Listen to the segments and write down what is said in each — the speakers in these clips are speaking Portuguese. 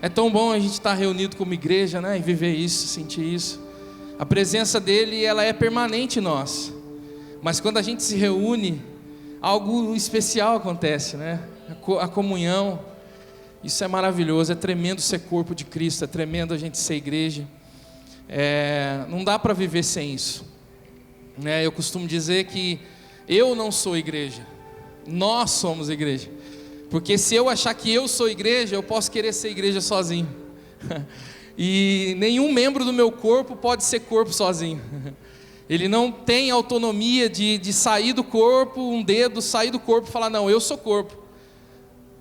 É tão bom a gente estar reunido como igreja, né? E viver isso, sentir isso. A presença dele, ela é permanente em nós. Mas quando a gente se reúne, algo especial acontece, né? A comunhão, isso é maravilhoso. É tremendo ser corpo de Cristo, é tremendo a gente ser igreja. Não dá para viver sem isso, né? Eu costumo dizer que eu não sou igreja, nós somos igreja. Porque se eu achar que eu sou igreja, eu posso querer ser igreja sozinho. E nenhum membro do meu corpo pode ser corpo sozinho. Ele não tem autonomia de sair do corpo, um dedo sair do corpo e falar, não, eu sou corpo.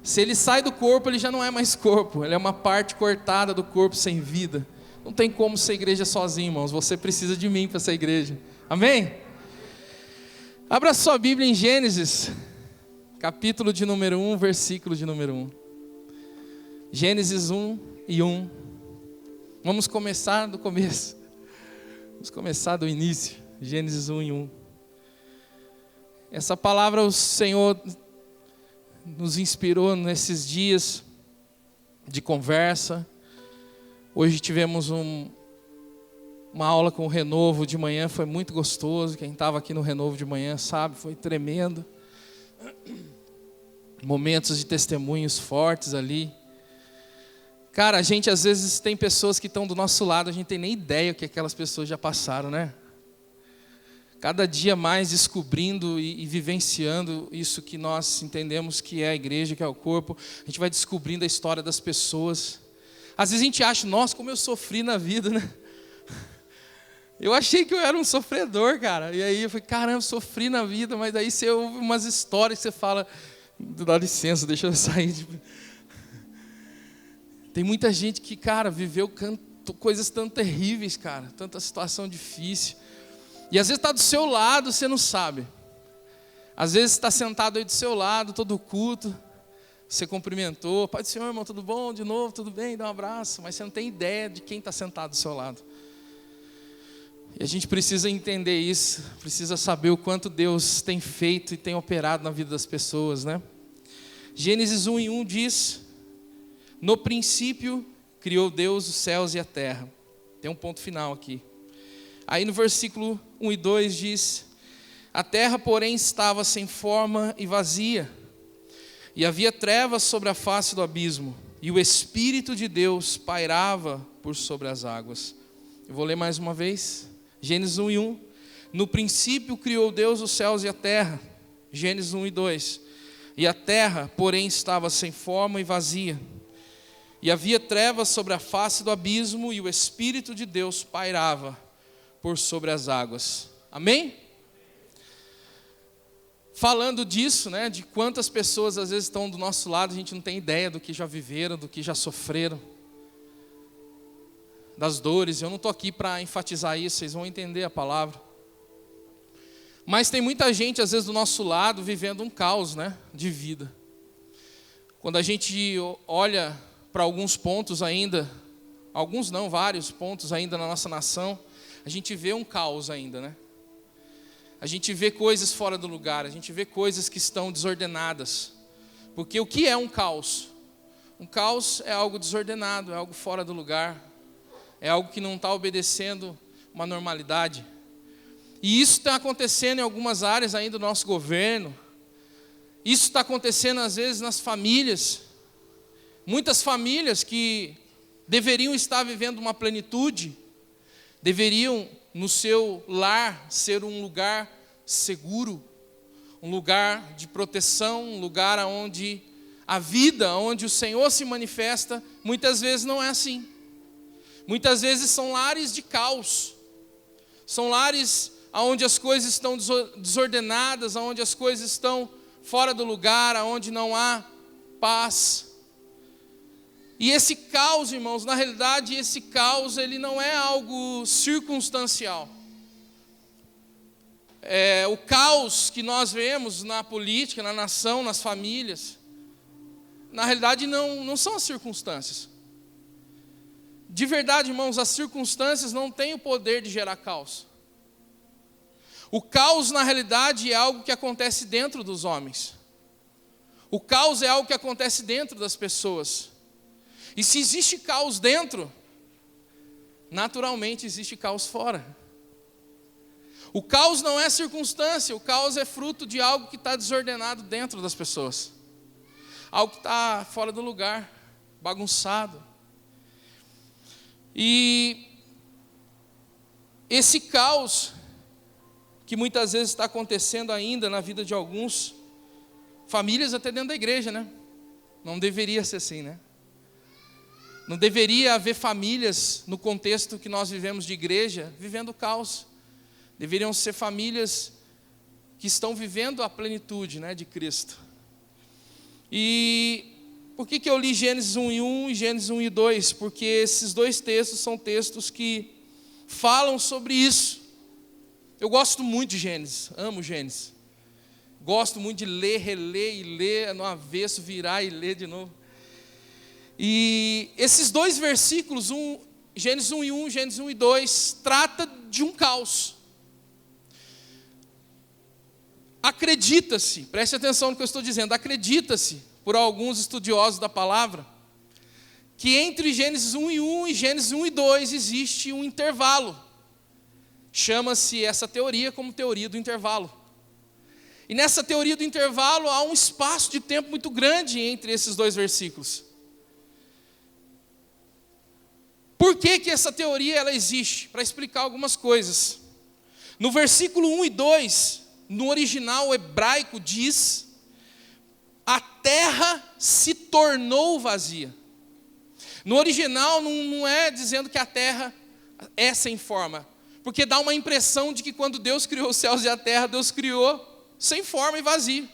Se ele sai do corpo, ele já não é mais corpo. Ele é uma parte cortada do corpo sem vida. Não tem como ser igreja sozinho, irmãos. Você precisa de mim para ser igreja. Amém? Abra sua Bíblia em Gênesis, capítulo de número 1, versículo de número 1. Gênesis 1:1. Vamos começar do começo. Vamos começar do início. Gênesis 1:1. Essa palavra o Senhor nos inspirou nesses dias de conversa. Hoje tivemos uma aula com o Renovo de manhã, foi muito gostoso. Quem estava aqui no Renovo de manhã sabe, foi tremendo. Momentos de testemunhos fortes ali. Cara, a gente às vezes tem pessoas que estão do nosso lado, a gente tem nem ideia o que aquelas pessoas já passaram, né? Cada dia mais descobrindo e vivenciando isso que nós entendemos que é a igreja, que é o corpo. A gente vai descobrindo a história das pessoas. Às vezes a gente acha, nossa, como eu sofri na vida, né? Eu achei que eu era um sofredor, cara. E aí eu falei, caramba, sofri na vida. Mas daí você ouve umas histórias que você fala, dá licença, deixa eu sair. Tem muita gente que, cara, viveu coisas tão terríveis, cara. Tanta situação difícil. E às vezes está do seu lado, você não sabe. Às vezes está sentado aí do seu lado, todo culto. Você cumprimentou, Pai do Senhor, irmão, tudo bom? De novo, tudo bem? Dá um abraço. Mas você não tem ideia de quem está sentado do seu lado. E a gente precisa entender isso, precisa saber o quanto Deus tem feito e tem operado na vida das pessoas, né? Gênesis 1:1 diz, no princípio criou Deus os céus e a terra. Tem um ponto final aqui. Aí no versículo 1 e 2 diz, a terra porém estava sem forma e vazia, e havia trevas sobre a face do abismo, e o Espírito de Deus pairava por sobre as águas. Eu vou ler mais uma vez. Gênesis 1:1. No princípio criou Deus os céus e a terra. Gênesis 1:2. E a terra, porém, estava sem forma e vazia. E havia trevas sobre a face do abismo, e o Espírito de Deus pairava por sobre as águas. Amém? Falando disso, né, de quantas pessoas às vezes estão do nosso lado, a gente não tem ideia do que já viveram, do que já sofreram, das dores. Eu não estou aqui para enfatizar isso, vocês vão entender a palavra. Mas tem muita gente às vezes do nosso lado vivendo um caos, né, de vida. Quando a gente olha para alguns pontos ainda, alguns não, vários pontos ainda na nossa nação, a gente vê um caos ainda, né? A gente vê coisas fora do lugar, a gente vê coisas que estão desordenadas. Porque o que é um caos? Um caos é algo desordenado, é algo fora do lugar, é algo que não está obedecendo uma normalidade. E isso está acontecendo em algumas áreas ainda do nosso governo. Isso está acontecendo às vezes nas famílias. Muitas famílias que deveriam estar vivendo uma plenitude, deveriam no seu lar ser um lugar seguro, um lugar de proteção, um lugar onde a vida, onde o Senhor se manifesta, muitas vezes não é assim. Muitas vezes são lares de caos, são lares onde as coisas estão desordenadas, onde as coisas estão fora do lugar, onde não há paz. E esse caos, irmãos, na realidade esse caos ele não é algo circunstancial. O caos que nós vemos na política, na nação, nas famílias, na realidade não são as circunstâncias. De verdade, irmãos, as circunstâncias não têm o poder de gerar caos. O caos, na realidade, é algo que acontece dentro dos homens. O caos é algo que acontece dentro das pessoas. E se existe caos dentro, naturalmente existe caos fora. O caos não é circunstância, o caos é fruto de algo que está desordenado dentro das pessoas. Algo que está fora do lugar, bagunçado. E esse caos, que muitas vezes está acontecendo ainda na vida de alguns, famílias até dentro da igreja, né? Não deveria ser assim, né? Não deveria haver famílias, no contexto que nós vivemos de igreja, vivendo caos. Deveriam ser famílias que estão vivendo a plenitude, né, de Cristo. E por que eu li Gênesis 1:1 e Gênesis 1:2? Porque esses dois textos são textos que falam sobre isso. Eu gosto muito de Gênesis, amo Gênesis. Gosto muito de ler, reler e ler no avesso, virar e ler de novo. E esses dois versículos, Gênesis 1:1, Gênesis 1:2, trata de um caos. Acredita-se, preste atenção no que eu estou dizendo, acredita-se, por alguns estudiosos da palavra, que entre Gênesis 1:1 e Gênesis 1:2 existe um intervalo. Chama-se essa teoria como teoria do intervalo. E nessa teoria do intervalo há um espaço de tempo muito grande entre esses dois versículos. Por que essa teoria ela existe? Para explicar algumas coisas. No versículo 1 e 2, no original hebraico diz: a terra se tornou vazia. No original não é dizendo que a terra é sem forma, porque dá uma impressão de que quando Deus criou os céus e a terra, Deus criou sem forma e vazio.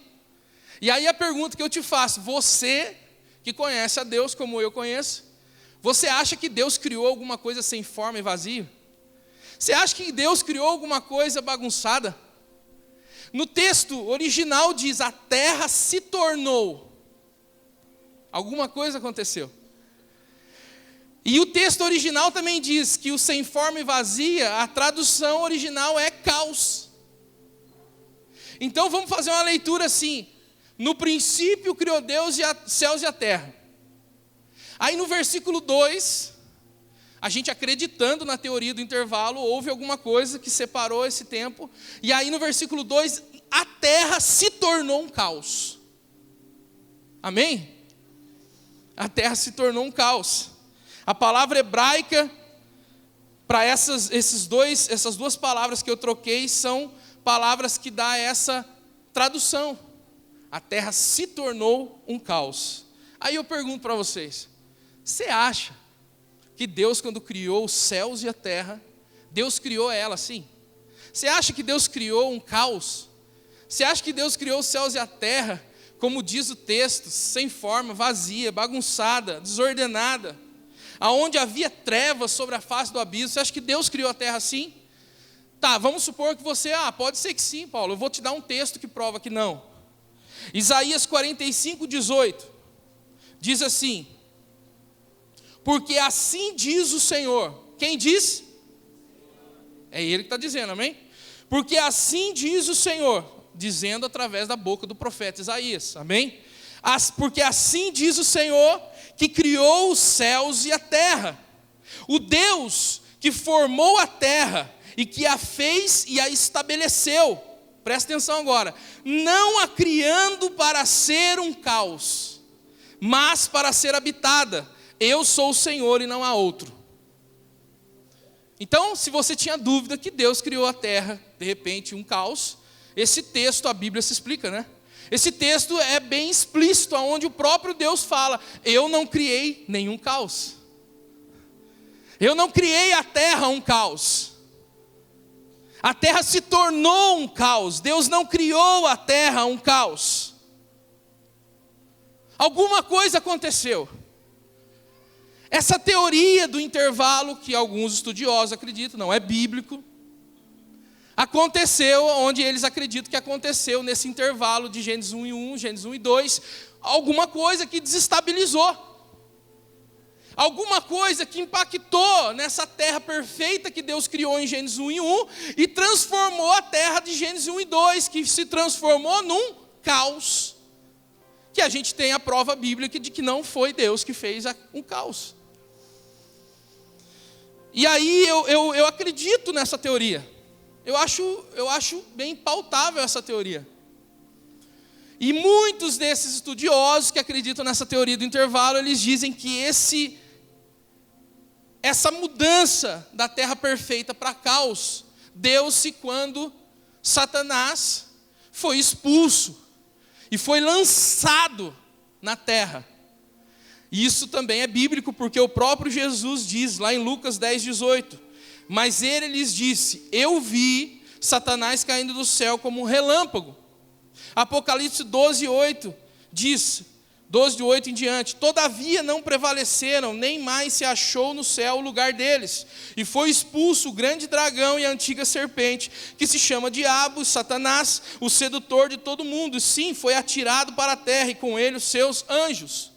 E aí a pergunta que eu te faço, você que conhece a Deus como eu conheço, você acha que Deus criou alguma coisa sem forma e vazio? Você acha que Deus criou alguma coisa bagunçada? No texto original diz, a terra se tornou. Alguma coisa aconteceu. E o texto original também diz que o sem forma e vazia, a tradução original é caos. Então vamos fazer uma leitura assim. No princípio criou Deus os céus e a terra. Aí no versículo 2, a gente acreditando na teoria do intervalo, houve alguma coisa que separou esse tempo. E aí no versículo 2, a terra se tornou um caos. Amém? A terra se tornou um caos. A palavra hebraica, para essas duas palavras que eu troquei, são palavras que dá essa tradução. A terra se tornou um caos. Aí eu pergunto para vocês, você acha que Deus, quando criou os céus e a terra, Deus criou ela assim? Você acha que Deus criou um caos? Você acha que Deus criou os céus e a terra, como diz o texto, sem forma, vazia, bagunçada, desordenada, aonde havia trevas sobre a face do abismo? Você acha que Deus criou a terra assim? Tá, vamos supor que você, pode ser que sim, Paulo, eu vou te dar um texto que prova que não. Isaías 45:18, diz assim: porque assim diz o Senhor. Quem diz? É Ele que está dizendo, amém? Porque assim diz o Senhor, dizendo através da boca do profeta Isaías, amém? Porque assim diz o Senhor, que criou os céus e a terra, o Deus que formou a terra e que a fez e a estabeleceu. Presta atenção agora, não a criando para ser um caos, mas para ser habitada. Eu sou o Senhor e não há outro. Então, se você tinha dúvida que Deus criou a terra, de repente um caos, esse texto, a Bíblia se explica, né? Esse texto é bem explícito, onde o próprio Deus fala: eu não criei nenhum caos. Eu não criei a terra um caos. A terra se tornou um caos. Deus não criou a terra um caos. Alguma coisa aconteceu. Essa teoria do intervalo, que alguns estudiosos acreditam, não é bíblico, aconteceu onde eles acreditam que aconteceu nesse intervalo de Gênesis 1:1, Gênesis 1:2, alguma coisa que desestabilizou. Alguma coisa que impactou nessa terra perfeita que Deus criou em Gênesis 1:1 e transformou a terra de Gênesis 1:2, que se transformou num caos. que a gente tem a prova bíblica de que não foi Deus que fez um caos. E aí eu acredito nessa teoria. Eu acho bem pautável essa teoria. E muitos desses estudiosos que acreditam nessa teoria do intervalo, eles dizem que essa mudança da terra perfeita para caos deu-se quando Satanás foi expulso e foi lançado na terra. E isso também é bíblico, porque o próprio Jesus diz lá em Lucas 10:18, mas ele lhes disse: eu vi Satanás caindo do céu como um relâmpago. Apocalipse 12:8 diz, 12:8 em diante, todavia não prevaleceram, nem mais se achou no céu o lugar deles, e foi expulso o grande dragão e a antiga serpente, que se chama Diabo, Satanás, o sedutor de todo mundo, sim, foi atirado para a terra, e com ele os seus anjos.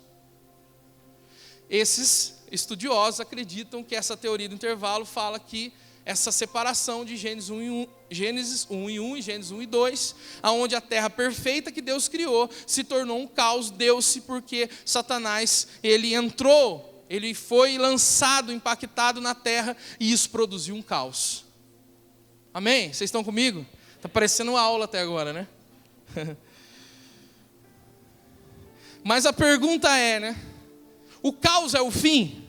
Esses estudiosos acreditam que essa teoria do intervalo fala que essa separação de Gênesis 1 e 1 e Gênesis 1 e 2, aonde a terra perfeita que Deus criou se tornou um caos, deu-se porque Satanás, ele entrou, ele foi lançado, impactado na terra, e isso produziu um caos. Amém? Vocês estão comigo? Está parecendo uma aula até agora, né? Mas a pergunta é, né? O caos é o fim?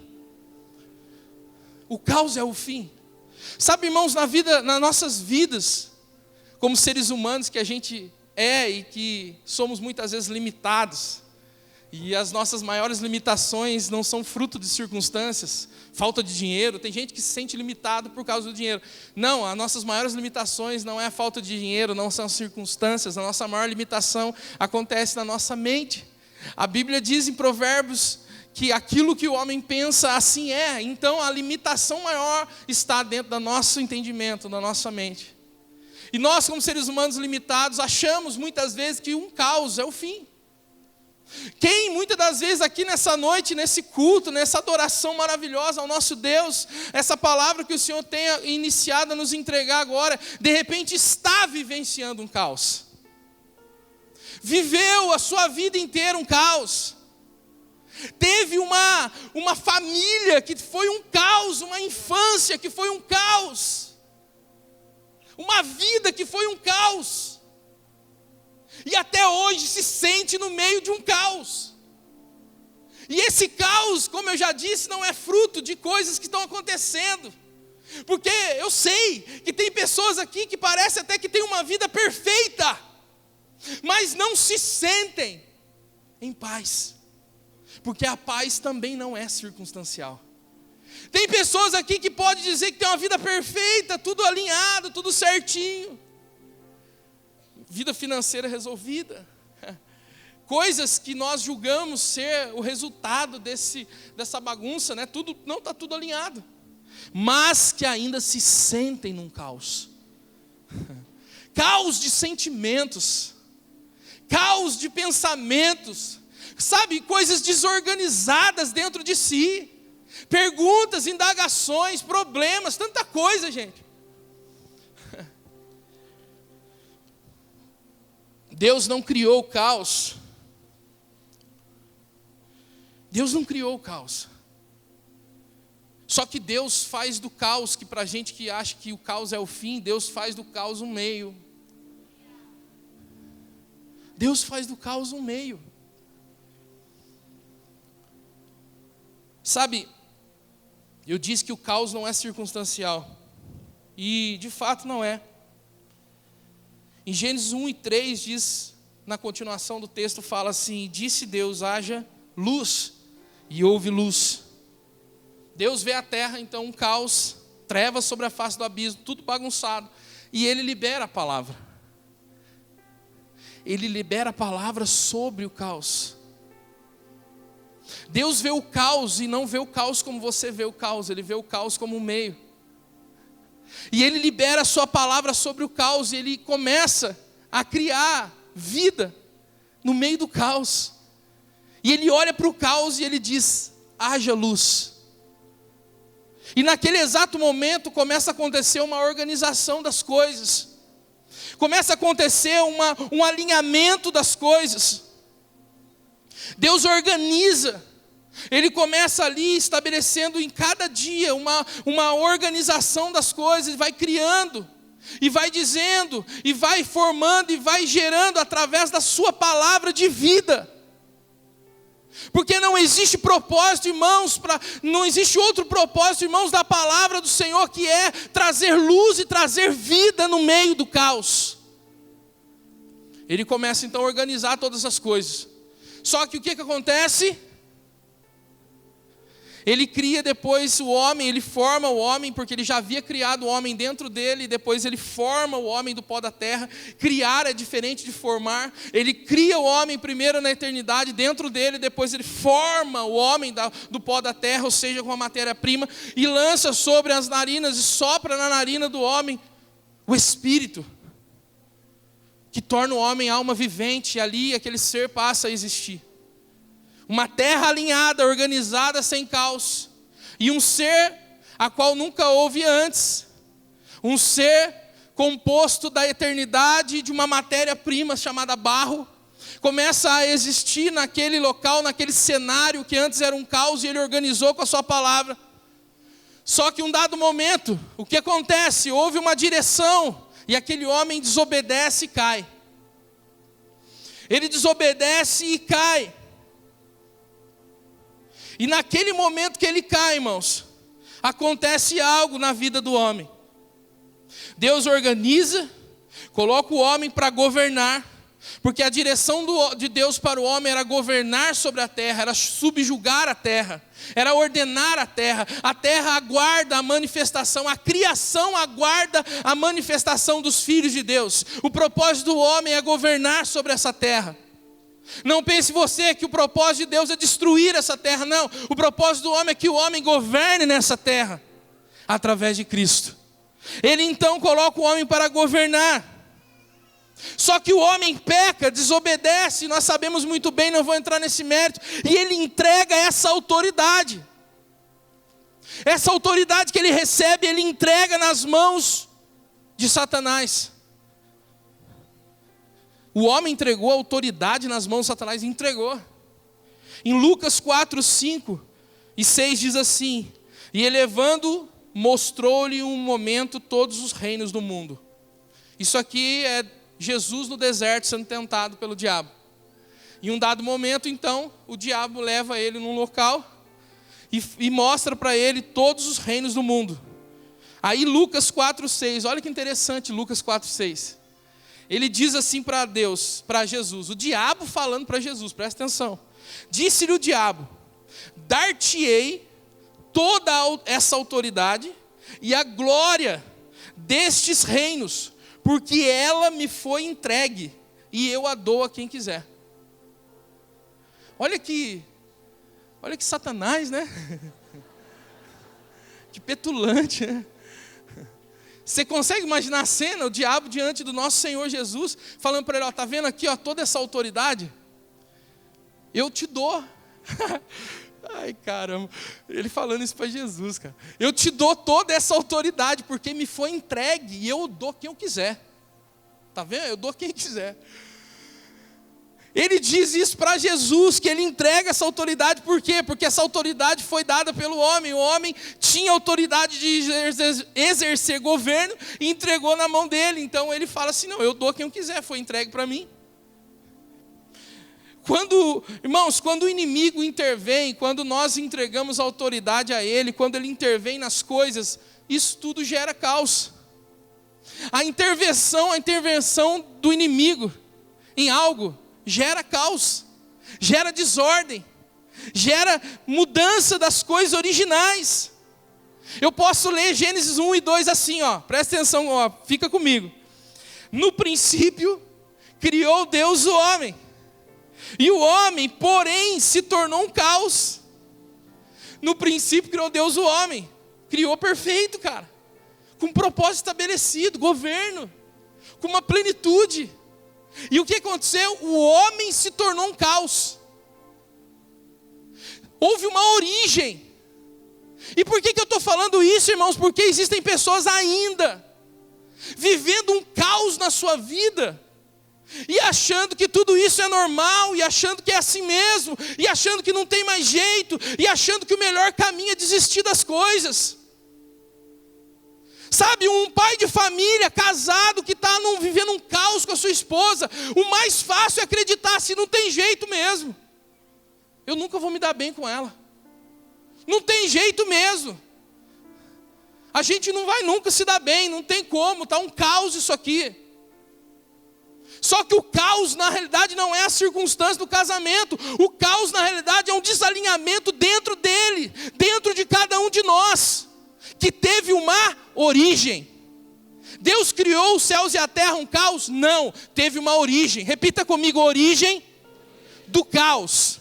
O caos é o fim? Sabe, irmãos, nas nossas vidas, como seres humanos que a gente é e que somos muitas vezes limitados, e as nossas maiores limitações não são fruto de circunstâncias, falta de dinheiro. Tem gente que se sente limitado por causa do dinheiro. Não, as nossas maiores limitações não é a falta de dinheiro, não são circunstâncias. A nossa maior limitação acontece na nossa mente. A Bíblia diz em Provérbios que aquilo que o homem pensa, assim é. Então a limitação maior está dentro do nosso entendimento, da nossa mente. E nós, como seres humanos limitados, achamos muitas vezes que um caos é o fim. Quem muitas das vezes aqui nessa noite, nesse culto, nessa adoração maravilhosa ao nosso Deus, essa palavra que o Senhor tem iniciado a nos entregar agora, de repente está vivenciando um caos. Viveu a sua vida inteira um caos. Teve uma família que foi um caos, uma infância que foi um caos, uma vida que foi um caos, e até hoje se sente no meio de um caos. E esse caos, como eu já disse, não é fruto de coisas que estão acontecendo, porque eu sei que tem pessoas aqui que parece até que tem uma vida perfeita, mas não se sentem em paz. Porque a paz também não é circunstancial. Tem pessoas aqui que podem dizer que tem uma vida perfeita, tudo alinhado, tudo certinho. Vida financeira resolvida. Coisas que nós julgamos ser o resultado dessa bagunça, né? Não está tudo alinhado. Mas que ainda se sentem num caos. Caos de sentimentos. Caos de pensamentos. Sabe, coisas desorganizadas dentro de si, perguntas, indagações, problemas, tanta coisa, gente. Deus não criou o caos. Deus não criou o caos. Só que Deus faz do caos, que para a gente que acha que o caos é o fim, Deus faz do caos um meio. Deus faz do caos um meio. Sabe, eu disse que o caos não é circunstancial. E de fato não é. Em Gênesis 1 e 3 diz, na continuação do texto, fala assim: disse Deus, haja luz, e houve luz. Deus vê a terra, então um caos, trevas sobre a face do abismo, tudo bagunçado. E Ele libera a palavra. Ele libera a palavra sobre o caos. Deus vê o caos e não vê o caos como você vê o caos. Ele vê o caos como um meio. E Ele libera a sua palavra sobre o caos. E Ele começa a criar vida no meio do caos. E Ele olha para o caos e Ele diz: haja luz. E naquele exato momento começa a acontecer uma organização das coisas. Começa a acontecer um alinhamento das coisas. Deus organiza. Ele começa ali estabelecendo em cada dia uma organização das coisas, vai criando, e vai dizendo, e vai formando, e vai gerando através da sua palavra de vida. Porque não existe propósito, irmãos, não existe outro propósito, irmãos, da palavra do Senhor, que é trazer luz e trazer vida no meio do caos. Ele começa então a organizar todas as coisas. Só que o que acontece? Ele cria depois o homem, ele forma o homem, porque ele já havia criado o homem dentro dele, e depois ele forma o homem do pó da terra. Criar é diferente de formar. Ele cria o homem primeiro na eternidade dentro dele, depois ele forma o homem do pó da terra, ou seja, com a matéria-prima, e lança sobre as narinas e sopra na narina do homem o Espírito, que torna o homem alma vivente, e ali aquele ser passa a existir. Uma terra alinhada, organizada, sem caos. E um ser a qual nunca houve antes. Um ser composto da eternidade, de uma matéria-prima chamada barro. Começa a existir naquele local, naquele cenário que antes era um caos, e ele organizou com a sua palavra. Só que em um dado momento, o que acontece? Houve uma direção, e aquele homem desobedece e cai. Ele desobedece e cai. E naquele momento que ele cai, irmãos, acontece algo na vida do homem. Deus organiza, coloca o homem para governar, porque a direção de Deus para o homem era governar sobre a terra, era subjugar a terra, era ordenar a terra. A terra aguarda a manifestação, a criação aguarda a manifestação dos filhos de Deus. O propósito do homem é governar sobre essa terra. Não pense você que o propósito de Deus é destruir essa terra, não. O propósito do homem é que o homem governe nessa terra, através de Cristo. Ele então coloca o homem para governar. Só que o homem peca, desobedece, nós sabemos muito bem, não vou entrar nesse mérito, e ele entrega essa autoridade. Essa autoridade que ele recebe, ele entrega nas mãos de Satanás. O homem entregou a autoridade nas mãos de Satanás, entregou. Em Lucas 4, 5 e 6 diz assim: e elevando, mostrou-lhe um momento todos os reinos do mundo. Isso aqui é Jesus no deserto sendo tentado pelo diabo. Em um dado momento, então, o diabo leva ele num local e mostra para ele todos os reinos do mundo. Aí Lucas 4, 6, olha que interessante Lucas 4, 6. Ele diz assim para Deus, para Jesus, o diabo falando para Jesus, presta atenção. Disse-lhe o diabo: dar-te-ei toda essa autoridade e a glória destes reinos, porque ela me foi entregue e eu a dou a quem quiser. Olha que Satanás, né? Que petulante, né? Você consegue imaginar a cena, o diabo diante do nosso Senhor Jesus, falando para ele: ó, tá vendo aqui, ó, toda essa autoridade? Eu te dou. Ai, caramba. Ele falando isso para Jesus, cara. Eu te dou toda essa autoridade, porque me foi entregue, e eu dou quem eu quiser. Tá vendo? Eu dou quem quiser. Ele diz isso para Jesus, que ele entrega essa autoridade, por quê? Porque essa autoridade foi dada pelo homem. O homem tinha autoridade de exercer governo e entregou na mão dele. Então ele fala assim: não, eu dou quem eu quiser, foi entregue para mim. Irmãos, quando o inimigo intervém, quando nós entregamos a autoridade a ele, quando ele intervém nas coisas, isso tudo gera caos. A intervenção do inimigo em algo gera caos, gera desordem, gera mudança das coisas originais. Eu posso ler Gênesis 1 e 2 assim, ó, presta atenção, ó, fica comigo. No princípio, criou Deus o homem, e o homem, porém, se tornou um caos. No princípio, criou Deus o homem, criou perfeito, cara, com um propósito estabelecido, governo, com uma plenitude. E o que aconteceu? O homem se tornou um caos. Houve uma origem. E por que eu estou falando isso, irmãos? Porque existem pessoas ainda vivendo um caos na sua vida, e achando que tudo isso é normal, e achando que é assim mesmo, e achando que não tem mais jeito, e achando que o melhor caminho é desistir das coisas. Sabe, um pai de família, casado, que está vivendo um caos com a sua esposa, o mais fácil é acreditar assim, não tem jeito mesmo. Eu nunca vou me dar bem com ela. Não tem jeito mesmo. A gente não vai nunca se dar bem, não tem como, está um caos isso aqui. Só que o caos na realidade não é a circunstância do casamento. O caos na realidade é um desalinhamento dentro dele, dentro de cada um de nós, que teve uma origem. Deus criou os céus e a terra um caos? Não, teve uma origem. Repita comigo, origem do caos.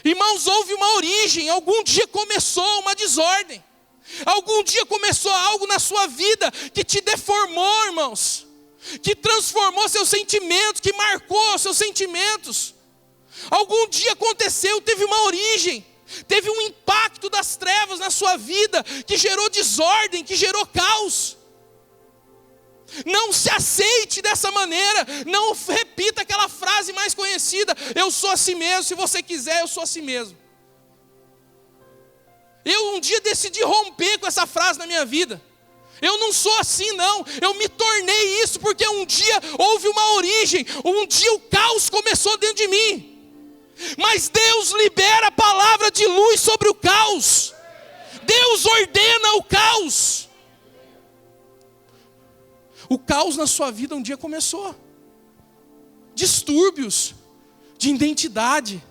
Irmãos, houve uma origem, algum dia começou uma desordem. Algum dia começou algo na sua vida que te deformou, irmãos. Que transformou seus sentimentos, que marcou seus sentimentos. Algum dia aconteceu, teve uma origem. Teve um impacto das trevas na sua vida, que gerou desordem, que gerou caos. Não se aceite dessa maneira. Não repita aquela frase mais conhecida: eu sou assim mesmo, se você quiser eu sou assim mesmo. Eu um dia decidi romper com essa frase na minha vida. Eu não sou assim não, eu me tornei isso porque um dia houve uma origem. Um dia o caos começou dentro de mim. Mas Deus libera a palavra de luz sobre o caos. Deus ordena o caos. O caos na sua vida um dia começou. Distúrbios de identidade.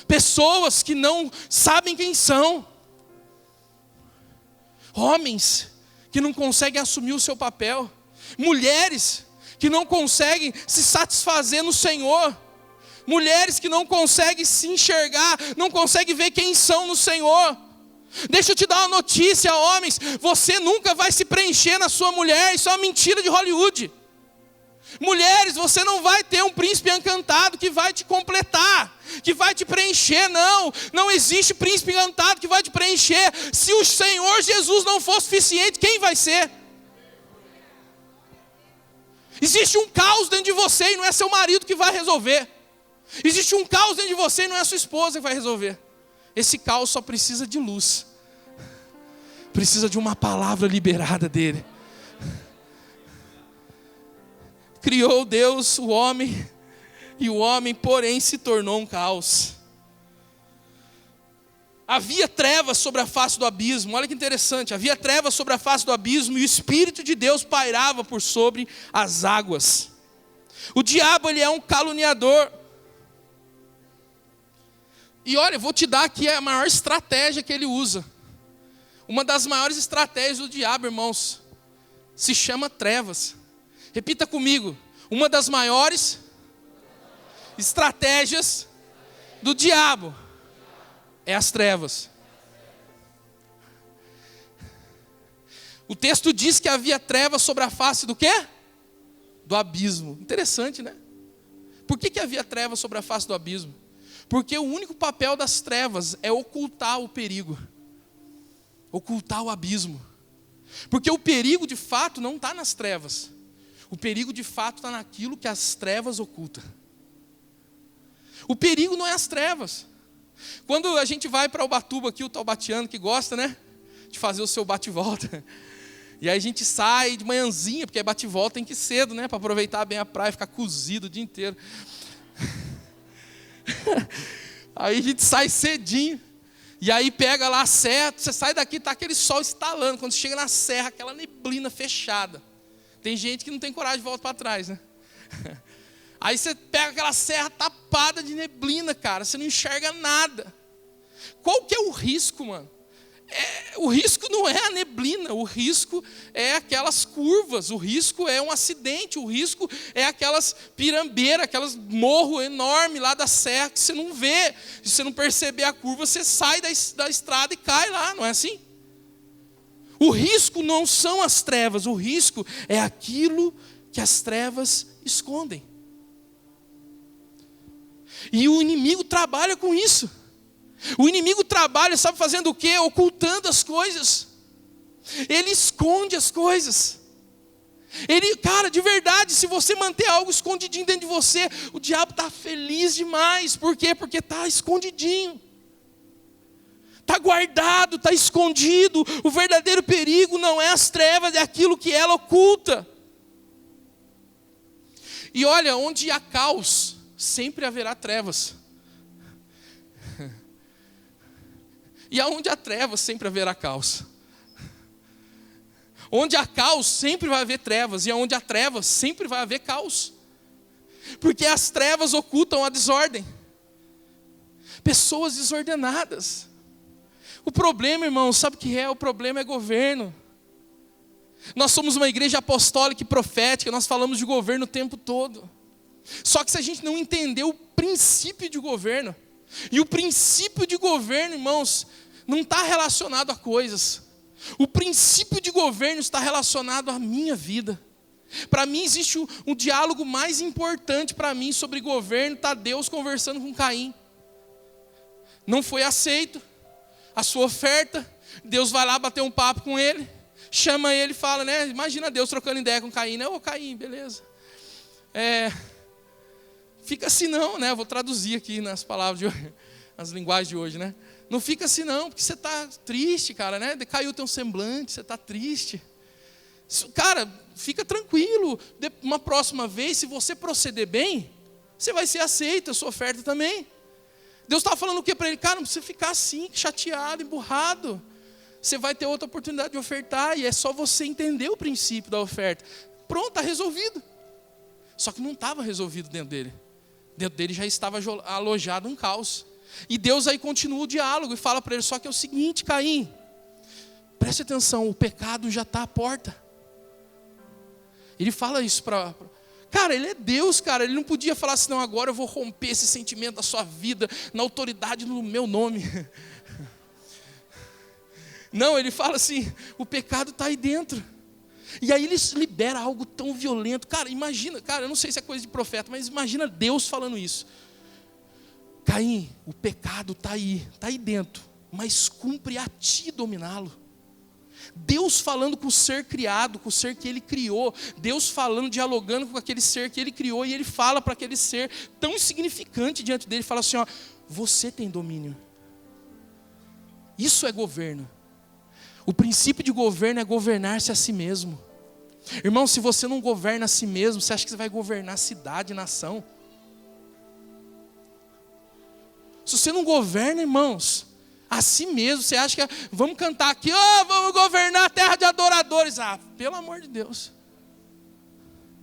Pessoas que não sabem quem são. Homens que não conseguem assumir o seu papel. Mulheres que não conseguem se satisfazer no Senhor. Mulheres que não conseguem se enxergar, não conseguem ver quem são no Senhor. Deixa eu te dar uma notícia, homens: você nunca vai se preencher na sua mulher. Isso é uma mentira de Hollywood. Mulheres, você não vai ter um príncipe encantado que vai te completar, que vai te preencher. Não existe príncipe encantado que vai te preencher. Se o Senhor Jesus não for suficiente, quem vai ser? Existe um caos dentro de você e não é seu marido que vai resolver. Existe um caos dentro de você e não é sua esposa que vai resolver. Esse caos só precisa de luz. Precisa de uma palavra liberada dele. Criou Deus o homem, e o homem, porém, se tornou um caos. Havia trevas sobre a face do abismo. Olha que interessante. Havia trevas sobre a face do abismo, e o Espírito de Deus pairava por sobre as águas. O diabo, ele é um caluniador. E olha, eu vou te dar aqui a maior estratégia que ele usa. Uma das maiores estratégias do diabo, irmãos, se chama trevas. Repita comigo: uma das maiores estratégias do diabo é as trevas. O texto diz que havia trevas sobre a face do quê? Do abismo. Interessante, né? Por que havia trevas sobre a face do abismo? Porque o único papel das trevas é ocultar o perigo. Ocultar o abismo. Porque o perigo de fato não está nas trevas. O perigo de fato está naquilo que as trevas ocultam. O perigo não é as trevas. Quando a gente vai para Ubatuba aqui, o taubatiano que gosta, né, de fazer o seu bate-volta. E aí a gente sai de manhãzinha, porque bate-volta tem que ir cedo, né, para aproveitar bem a praia, ficar cozido o dia inteiro. Aí a gente sai cedinho. E aí pega lá a serra, você sai daqui, está aquele sol estalando. Quando você chega na serra, aquela neblina fechada. Tem gente que não tem coragem de voltar para trás, né? Aí você pega aquela serra tapada de neblina, cara. Você não enxerga nada. Qual que é o risco, mano? O risco não é a neblina. O risco é aquelas curvas. O risco é um acidente. O risco é aquelas pirambeiras, aquelas morro enorme lá da serra que você não vê. Se você não perceber a curva, você sai da estrada e cai lá. Não é assim? O risco não são as trevas. O risco é aquilo que as trevas escondem. E o inimigo trabalha com isso. O inimigo trabalha, sabe fazendo o quê? Ocultando as coisas. Ele esconde as coisas. Cara, de verdade, se você manter algo escondidinho dentro de você, o diabo está feliz demais. Por quê? Porque está escondidinho. Está guardado, está escondido. O verdadeiro perigo não é as trevas, é aquilo que ela oculta. E olha, onde há caos, sempre haverá trevas. E aonde há trevas, sempre haverá caos. Onde há caos, sempre vai haver trevas. E onde há trevas, sempre vai haver caos. Porque as trevas ocultam a desordem. Pessoas desordenadas. O problema, irmãos, sabe o que é? O problema é governo. Nós somos uma igreja apostólica e profética. Nós falamos de governo o tempo todo. Só que se a gente não entender o princípio de governo, e o princípio de governo, irmãos, não está relacionado a coisas. O princípio de governo está relacionado à minha vida. Para mim existe um diálogo mais importante para mim sobre governo, está Deus conversando com Caim. Não foi aceito a sua oferta, Deus vai lá bater um papo com ele, chama ele e fala, né? Imagina Deus trocando ideia com Caim, né? Ô Caim, beleza. Fica assim não, né? Eu vou traduzir aqui nas palavras de hoje, nas linguagens de hoje, né? Não fica assim não, porque você está triste, cara, né? Decaiu o teu semblante, você está triste. Cara, fica tranquilo. Uma próxima vez, se você proceder bem, você vai ser aceito, a sua oferta também. Deus estava falando o que para ele? Cara, não precisa ficar assim, chateado, emburrado. Você vai ter outra oportunidade de ofertar, e é só você entender o princípio da oferta. Pronto, está resolvido. Só que não estava resolvido dentro dele. Dentro dele já estava alojado um caos. E Deus aí continua o diálogo e fala para ele, só que é o seguinte, Caim, preste atenção, o pecado já está à porta. Ele fala isso para... Cara, ele é Deus, cara, ele não podia falar assim, não, agora eu vou romper esse sentimento da sua vida, na autoridade do meu nome. Não, ele fala assim, o pecado está aí dentro. E aí ele libera algo tão violento. Cara, imagina, cara, eu não sei se é coisa de profeta, mas imagina Deus falando isso. Caim, o pecado está aí dentro, mas cumpre a ti dominá-lo. Deus falando com o ser criado, com o ser que ele criou. Deus falando, dialogando com aquele ser que ele criou. E ele fala para aquele ser tão insignificante diante dele. Fala assim, ó, você tem domínio. Isso é governo. O princípio de governo é governar-se a si mesmo. Irmão, se você não governa a si mesmo, você acha que você vai governar cidade, nação? Se você não governa, irmãos, a si mesmo, você acha que vamos cantar aqui, vamos governar a terra de adoradores. Pelo amor de Deus.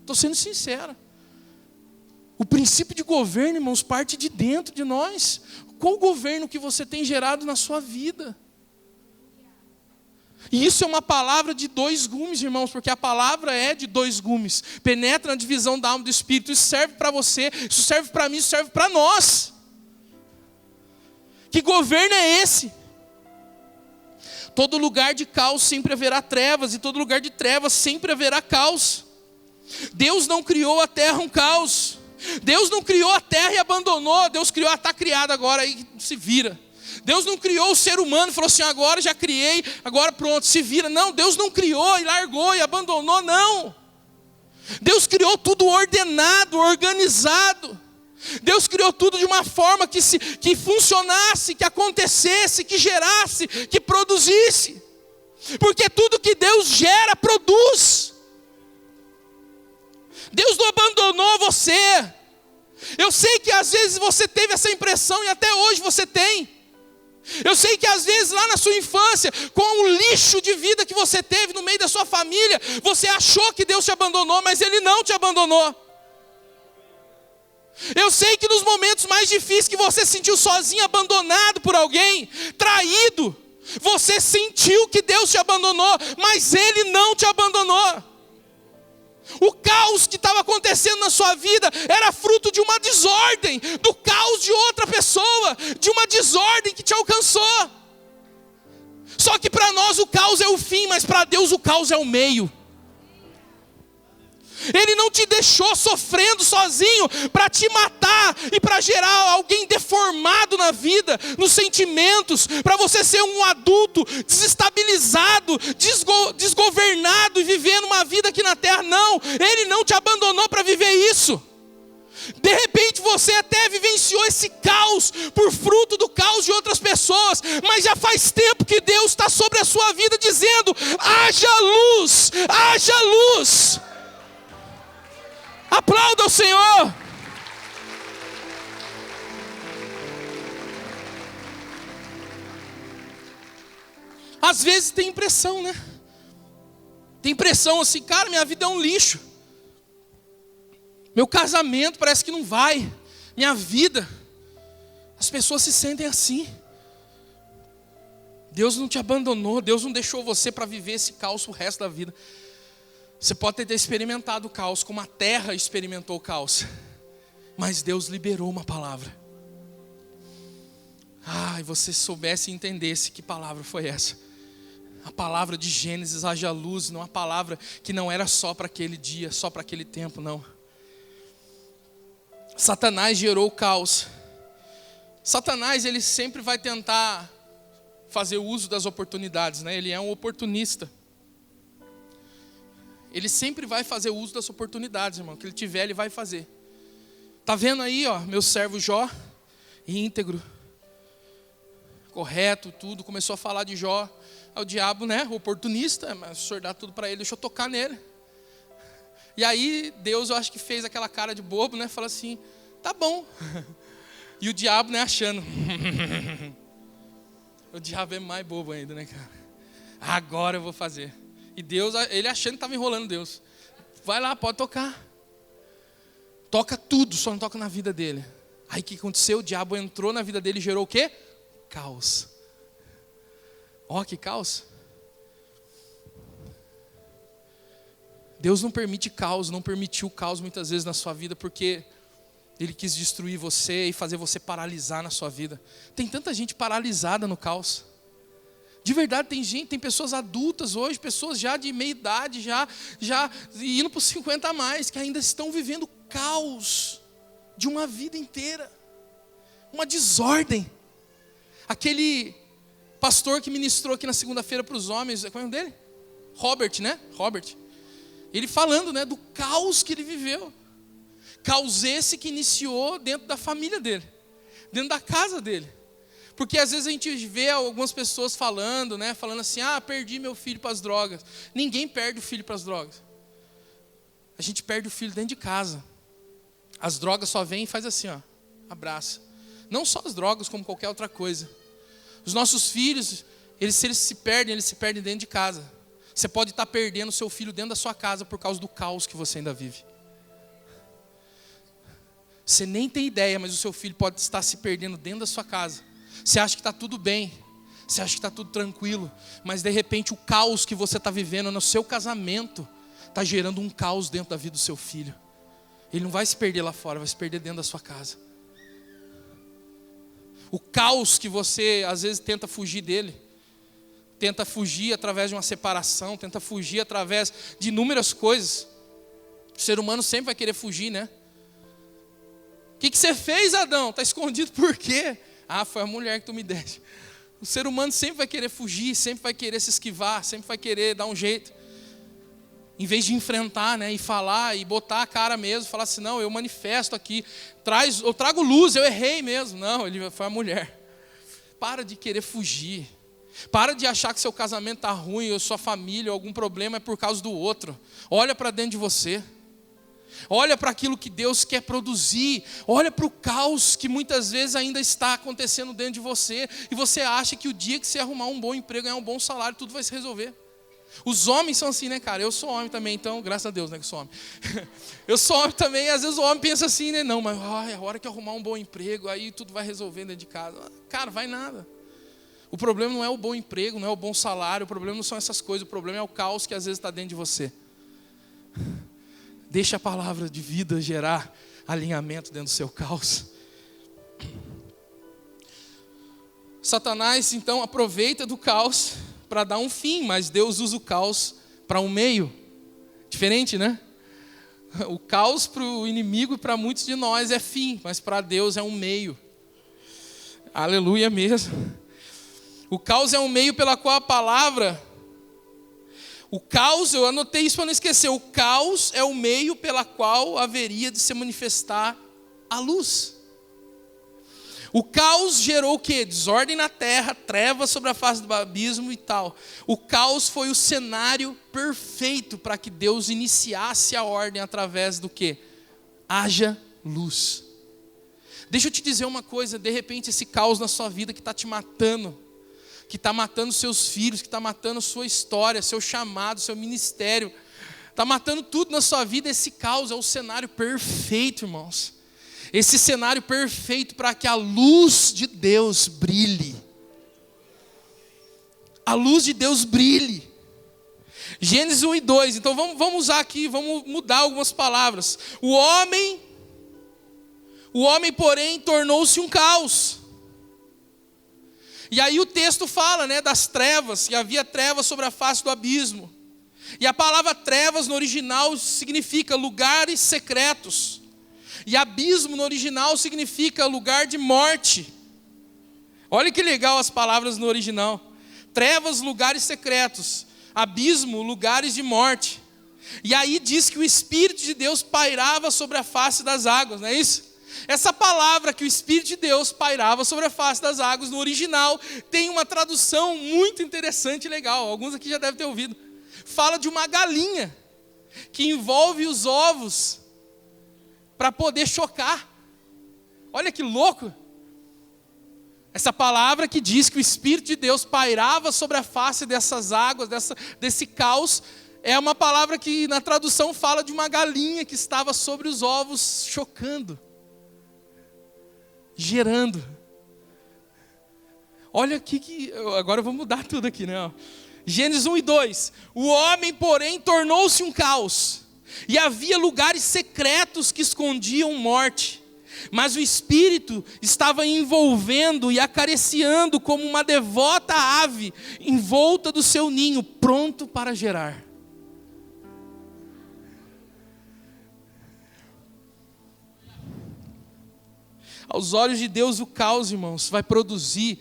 Estou sendo sincero. O princípio de governo, irmãos, parte de dentro de nós. Qual o governo que você tem gerado na sua vida? E isso é uma palavra de 2 gumes, irmãos, porque a palavra é de 2 gumes. Penetra na divisão da alma e do espírito. Isso serve para você, isso serve para mim, isso serve para nós. Que governo é esse? Todo lugar de caos sempre haverá trevas, e todo lugar de trevas sempre haverá caos. Deus não criou a terra um caos. Deus não criou a terra e abandonou. Deus criou, está criado agora, aí se vira. Deus não criou o ser humano e falou assim, agora já criei, agora pronto, se vira. Não, Deus não criou e largou e abandonou, não. Deus criou tudo ordenado, organizado. Deus criou tudo de uma forma que funcionasse, que acontecesse, que gerasse, que produzisse. Porque tudo que Deus gera, produz. Deus não abandonou você. Eu sei que às vezes você teve essa impressão e até hoje você tem. Eu sei que às vezes lá na sua infância, com o lixo de vida que você teve no meio da sua família, você achou que Deus te abandonou, mas Ele não te abandonou. Eu sei que nos momentos mais difíceis que você se sentiu sozinho, abandonado por alguém, traído, você sentiu que Deus te abandonou, mas Ele não te abandonou. O caos que estava acontecendo na sua vida era fruto de uma desordem, do caos de outra pessoa, de uma desordem que te alcançou. Só que para nós o caos é o fim, mas para Deus o caos é o meio. Ele não te deixou sofrendo sozinho para te matar e para gerar alguém deformado na vida, nos sentimentos, para você ser um adulto desestabilizado, desgovernado e vivendo uma vida aqui na terra terra. Não, Ele não te abandonou para viver isso. De repente você até vivenciou esse caos por fruto do caos de outras pessoas, mas já faz tempo que Deus está sobre a sua vida dizendo: haja luz, haja luz. Aplauda o Senhor. Às vezes tem impressão, né? Tem impressão assim, cara, minha vida é um lixo. Meu casamento parece que não vai. Minha vida. As pessoas se sentem assim. Deus não te abandonou. Deus não deixou você para viver esse caos o resto da vida. Você pode ter experimentado o caos como a terra experimentou o caos. Mas Deus liberou uma palavra. E você soubesse e entendesse que palavra foi essa. A palavra de Gênesis, haja luz. Não a palavra que não era só para aquele dia, só para aquele tempo, não. Satanás gerou o caos. Satanás, ele sempre vai tentar fazer uso das oportunidades, né? Ele é um oportunista. Ele sempre vai fazer uso das oportunidades, irmão. O que ele tiver, ele vai fazer. Tá vendo aí, ó, meu servo Jó, íntegro, correto, tudo. Começou a falar de Jó. Aí o diabo, né, oportunista, mas o senhor dá tudo para ele, deixa eu tocar nele. E aí Deus, eu acho que fez aquela cara de bobo, né? Falou assim, tá bom. E o diabo, né, achando. O diabo é mais bobo ainda, né, cara? Agora eu vou fazer. E Deus, ele achando que estava enrolando Deus. Vai lá, pode tocar. Toca tudo, só não toca na vida dele. Aí o que aconteceu? O diabo entrou na vida dele e gerou o quê? Caos. Ó, que caos. Deus não permite caos, não permitiu caos muitas vezes na sua vida, porque Ele quis destruir você e fazer você paralisar na sua vida. Tem tanta gente paralisada no caos. De verdade, tem pessoas adultas hoje, pessoas já de meia idade, já indo para os 50 a mais, que ainda estão vivendo caos de uma vida inteira. Uma desordem. Aquele pastor que ministrou aqui na segunda-feira para os homens, qual é o nome dele? Robert, né? Robert. Ele falando, né, do caos que ele viveu. Caos esse que iniciou dentro da família dele, dentro da casa dele. Porque às vezes a gente vê algumas pessoas falando, né, falando assim, perdi meu filho para as drogas. Ninguém perde o filho para as drogas. A gente perde o filho dentro de casa. As drogas só vêm e faz assim, ó, abraça. Não só as drogas, como qualquer outra coisa. Os nossos filhos, se eles se perdem dentro de casa. Você pode estar perdendo seu filho dentro da sua casa por causa do caos que você ainda vive. Você nem tem ideia, mas o seu filho pode estar se perdendo dentro da sua casa. Você acha que está tudo bem, você acha que está tudo tranquilo, mas de repente o caos que você está vivendo no seu casamento está gerando um caos dentro da vida do seu filho. Ele não vai se perder lá fora, vai se perder dentro da sua casa. O caos que você às vezes tenta fugir dele, tenta fugir através de uma separação, tenta fugir através de inúmeras coisas. O ser humano sempre vai querer fugir, né? O que você fez, Adão? Está escondido por quê? Foi a mulher que tu me deste. O ser humano sempre vai querer fugir, sempre vai querer se esquivar, sempre vai querer dar um jeito. Em vez de enfrentar, né, e falar, e botar a cara mesmo, falar assim, não, eu manifesto aqui, eu trago luz, eu errei mesmo. Não, foi a mulher. Para de querer fugir. Para de achar que seu casamento está ruim, ou sua família, ou algum problema é por causa do outro. Olha para dentro de você. Olha para aquilo que Deus quer produzir. Olha para o caos que muitas vezes ainda está acontecendo dentro de você. E você acha que o dia que você arrumar um bom emprego, ganhar um bom salário, tudo vai se resolver. Os homens são assim, né, cara? Eu sou homem também, então, graças a Deus, né, que eu sou homem. Eu sou homem também, e às vezes o homem pensa assim, né? Não, mas a hora que eu arrumar um bom emprego, aí tudo vai resolver dentro de casa. Cara, vai nada. O problema não é o bom emprego, não é o bom salário, o problema não são essas coisas, o problema é o caos que às vezes está dentro de você. Deixa a palavra de vida gerar alinhamento dentro do seu caos. Satanás, então, aproveita do caos para dar um fim, mas Deus usa o caos para um meio. Diferente, né? O caos para o inimigo e para muitos de nós é fim, mas para Deus é um meio. Aleluia mesmo. O caos é um meio pela qual a palavra O caos, eu anotei isso para não esquecer, o caos é o meio pela qual haveria de se manifestar a luz. O caos gerou o quê? Desordem na terra, trevas sobre a face do abismo e tal. O caos foi o cenário perfeito para que Deus iniciasse a ordem através do quê? Haja luz. Deixa eu te dizer uma coisa, de repente esse caos na sua vida que está te matando, que está matando seus filhos, que está matando sua história, seu chamado, seu ministério, está matando tudo na sua vida, esse caos é o cenário perfeito, irmãos. Esse cenário perfeito para que a luz de Deus brilhe. A luz de Deus brilhe. Gênesis 1 e 2, então vamos usar aqui, vamos mudar algumas palavras. O homem, porém, tornou-se um caos. E aí o texto fala, né, das trevas, que havia trevas sobre a face do abismo. E a palavra trevas no original significa lugares secretos. E abismo no original significa lugar de morte. Olha que legal as palavras no original. Trevas, lugares secretos. Abismo, lugares de morte. E aí diz que o Espírito de Deus pairava sobre a face das águas, não é isso? Essa palavra que o Espírito de Deus pairava sobre a face das águas, no original, tem uma tradução muito interessante e legal. Alguns aqui já devem ter ouvido. Fala de uma galinha que envolve os ovos para poder chocar. Olha que louco. Essa palavra que diz que o Espírito de Deus pairava sobre a face dessas águas, desse caos, é uma palavra que na tradução fala de uma galinha que estava sobre os ovos chocando. Gerando. Olha aqui que... Agora eu vou mudar tudo aqui, né? Gênesis 1 e 2. O homem, porém, tornou-se um caos. E havia lugares secretos que escondiam morte. Mas o Espírito estava envolvendo e acariciando como uma devota ave em volta do seu ninho, pronto para gerar. Aos olhos de Deus, o caos, irmãos, vai produzir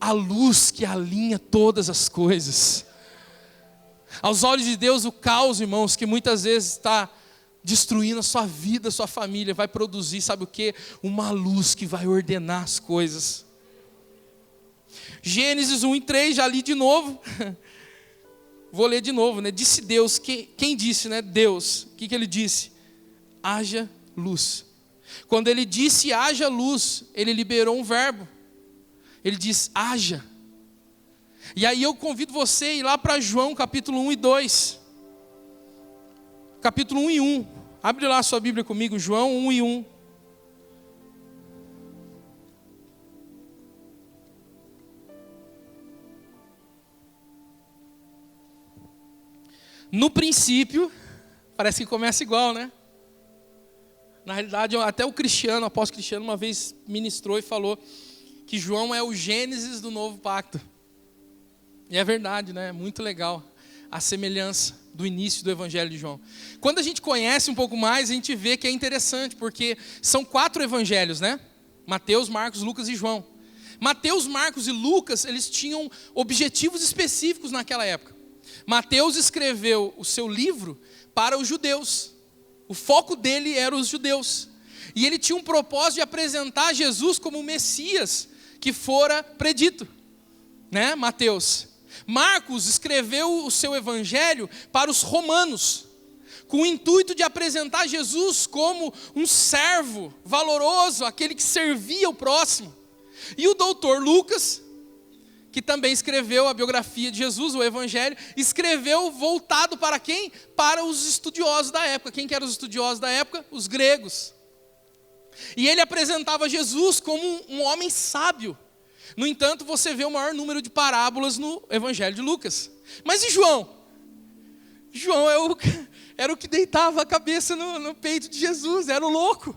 a luz que alinha todas as coisas. Aos olhos de Deus, o caos, irmãos, que muitas vezes está destruindo a sua vida, a sua família, vai produzir, sabe o quê? Uma luz que vai ordenar as coisas. Gênesis 1 e 3, já li de novo. Vou ler de novo, né? Disse Deus, quem disse, né? Deus. O que ele disse? Haja luz. Quando ele disse haja luz, ele liberou um verbo. Ele diz haja. E aí eu convido você a ir lá para João capítulo 1 e 2. Capítulo 1 e 1. Abre lá a sua Bíblia comigo, João 1 e 1. No princípio, parece que começa igual, né? Na realidade, até o Cristiano, o apóstolo Cristiano, uma vez ministrou e falou que João é o Gênesis do novo pacto. E é verdade, né? Muito legal a semelhança do início do Evangelho de João. Quando a gente conhece um pouco mais, a gente vê que é interessante, porque são 4 evangelhos, né? Mateus, Marcos, Lucas e João. Mateus, Marcos e Lucas, eles tinham objetivos específicos naquela época. Mateus escreveu o seu livro para os judeus. O foco dele era os judeus. E ele tinha um propósito de apresentar Jesus como o Messias que fora predito, né? Mateus. Marcos escreveu o seu evangelho para os romanos, com o intuito de apresentar Jesus como um servo valoroso, aquele que servia o próximo. E o doutor Lucas, que também escreveu a biografia de Jesus, o evangelho, escreveu voltado para quem? Para os estudiosos da época. Quem que eram os estudiosos da época? Os gregos. E ele apresentava Jesus como um homem sábio. No entanto, você vê o maior número de parábolas no evangelho de Lucas. Mas e João? João era o que deitava a cabeça no peito de Jesus, era o louco.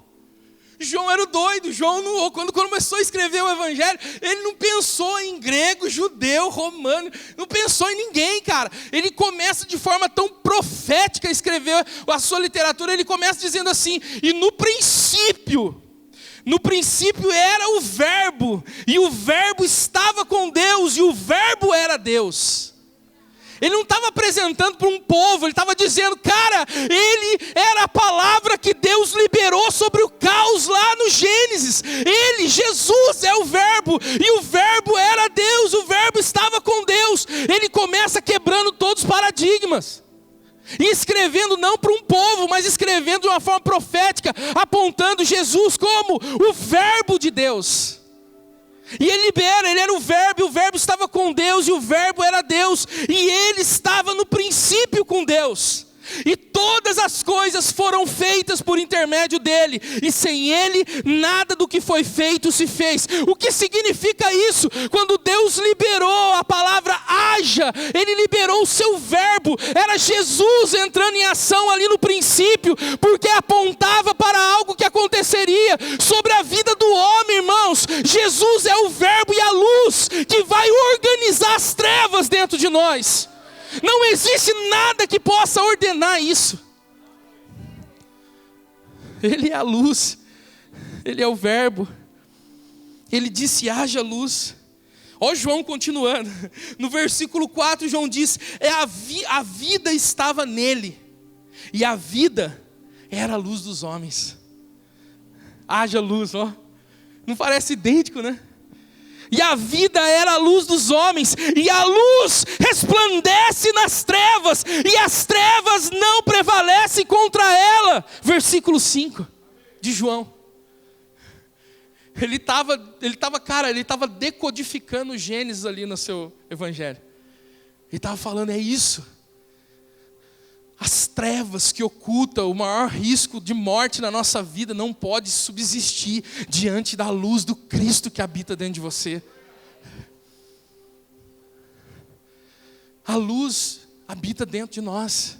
João era o doido. João, quando começou a escrever o evangelho, ele não pensou em grego, judeu, romano, não pensou em ninguém, cara. Ele começa de forma tão profética a escrever a sua literatura, ele começa dizendo assim: e no princípio era o verbo, e o verbo estava com Deus, e o verbo era Deus. Ele não estava apresentando para um povo, ele estava dizendo, cara, ele era a palavra que Deus liberou sobre o caos lá no Gênesis. Ele, Jesus, é o verbo, e o verbo era Deus, o verbo estava com Deus. Ele começa quebrando todos os paradigmas. E escrevendo não para um povo, mas escrevendo de uma forma profética, apontando Jesus como o verbo de Deus. E ele era o verbo, e o verbo estava com Deus, e o verbo era Deus, e ele estava no princípio com Deus. E todas as coisas foram feitas por intermédio dele, e sem ele, nada do que foi feito se fez. O que significa isso? Quando Deus liberou a palavra haja, ele liberou o seu verbo, era Jesus entrando em ação ali no princípio, porque apontava para algo que aconteceria sobre a vida do homem, irmãos. Jesus é o verbo e a luz que vai organizar as trevas dentro de nós. Não existe nada que possa ordenar isso. Ele é a luz, ele é o verbo. Ele disse, haja luz. Ó João continuando, no versículo 4 João diz, a vida estava nele, e a vida era a luz dos homens. Haja luz, ó. Não parece idêntico, né? E a vida era a luz dos homens, e a luz resplandece nas trevas, e as trevas não prevalecem contra ela. Versículo 5 de João. Ele estava decodificando o Gênesis ali no seu evangelho. Ele estava falando, é isso. As trevas que ocultam o maior risco de morte na nossa vida não pode subsistir diante da luz do Cristo que habita dentro de você. A luz habita dentro de nós.